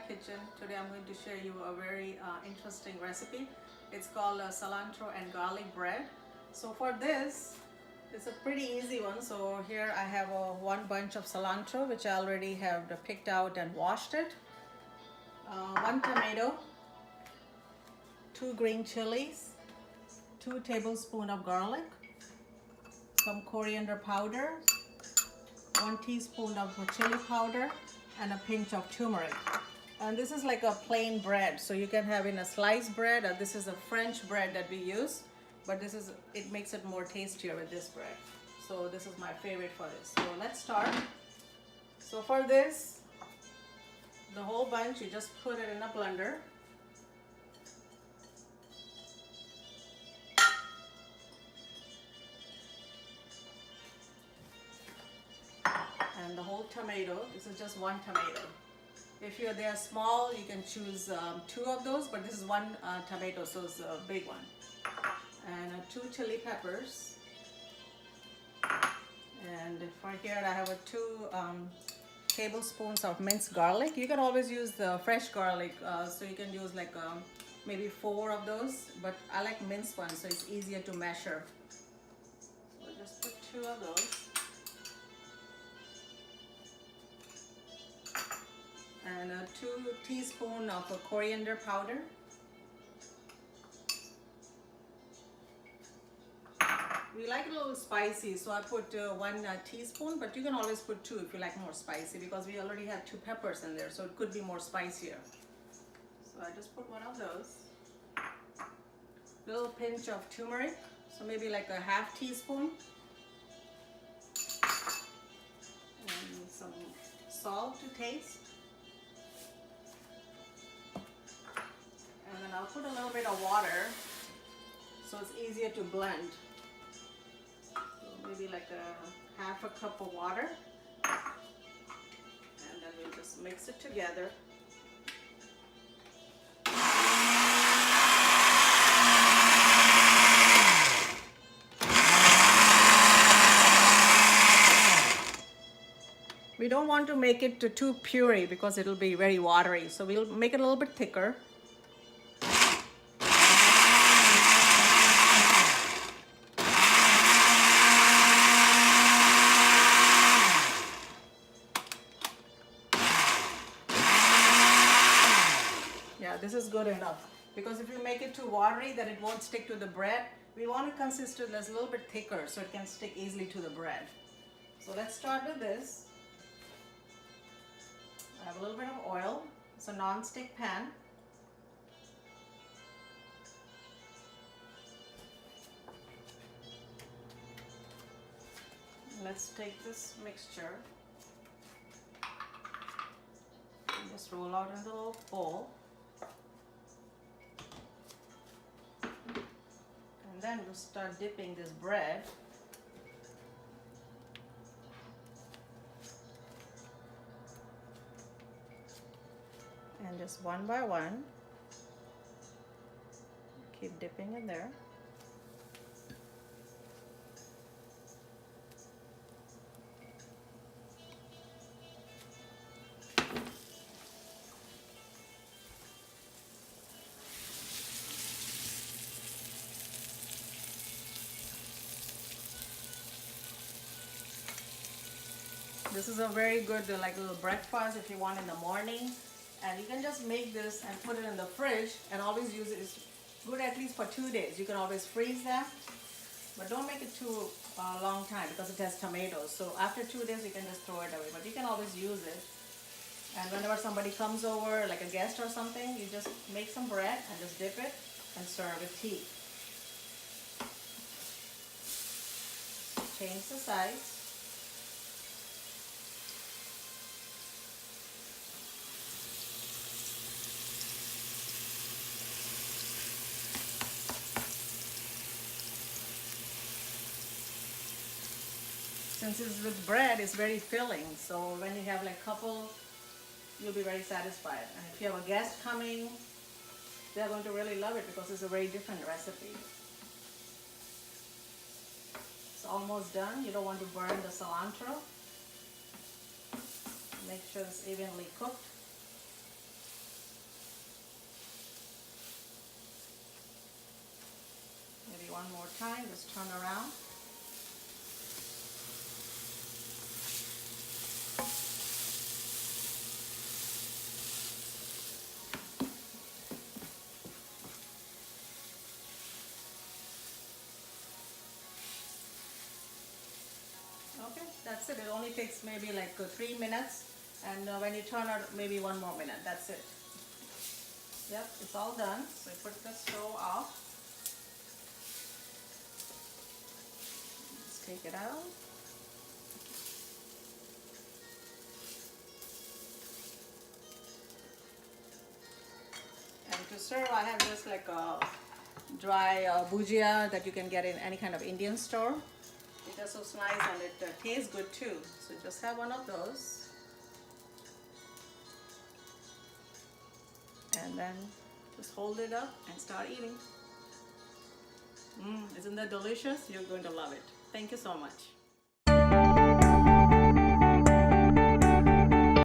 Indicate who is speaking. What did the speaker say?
Speaker 1: kitchen. Today I'm going to share you a very interesting recipe. It's called cilantro and garlic bread. So for this, it's a pretty easy one. So here I have one bunch of cilantro which I already have picked out and washed it. One tomato, 2 green chilies, 2 tablespoons of garlic, some coriander powder, 1 teaspoon of chili powder, and a pinch of turmeric. And this is like a plain bread, so you can have in a sliced bread, or this is a French bread that we use, but it makes it more tastier with this bread. So this is my favorite for this. So let's start. So for this, the whole bunch, you just put it in a blender. And the whole tomato, this is just 1 tomato. If they are small, you can choose 2 of those, but this is 1 tomato, so it's a big one. And 2 chili peppers. And for here I have 2 tablespoons of minced garlic. You can always use the fresh garlic, so you can use like maybe 4 of those, but I like minced ones, so it's easier to measure. So just put 2 of those. And 2 teaspoons of coriander powder. We like it a little spicy, so I put 1 teaspoon, but you can always put 2 if you like more spicy, because we already have 2 peppers in there, so it could be more spicier. So I just put 1 of those. Little pinch of turmeric, so maybe like a ½ teaspoon. And some salt to taste. And then I'll put a little bit of water so it's easier to blend. So maybe like a ½ cup of water. And then we'll just mix it together. We don't want to make it too puree because it'll be very watery. So we'll make it a little bit thicker. Yeah, this is good enough, because if you make it too watery, then it won't stick to the bread. We want it consistent that's a little bit thicker so it can stick easily to the bread. So let's start with this. I have a little bit of oil. It's a non-stick pan. Let's take this mixture and just roll out into a little bowl. And then we'll start dipping this bread. And just one by one, keep dipping in there. This is a very good like little breakfast if you want in the morning. And you can just make this and put it in the fridge and always use it. It's good at least for 2 days. You can always freeze them, but don't make it too long time because it has tomatoes. So after 2 days, you can just throw it away, but you can always use it. And whenever somebody comes over, like a guest or something, you just make some bread and just dip it and serve with tea. Change the size. Since it's with bread, it's very filling. So when you have like a couple, you'll be very satisfied. And if you have a guest coming, they're going to really love it because it's a very different recipe. It's almost done. You don't want to burn the cilantro. Make sure it's evenly cooked. one more time, just turn around. Okay, that's it. It only takes maybe like 3 minutes, and when you turn it, maybe 1 more minute. That's it. Yep, it's all done. So I put the stove off. Let's take it out. And to serve, I have just like a dry bhujia that you can get in any kind of Indian store. It is so nice and it tastes good too. So just have one of those. And then just hold it up and start eating. Isn't that delicious? You're going to love it. Thank you so much.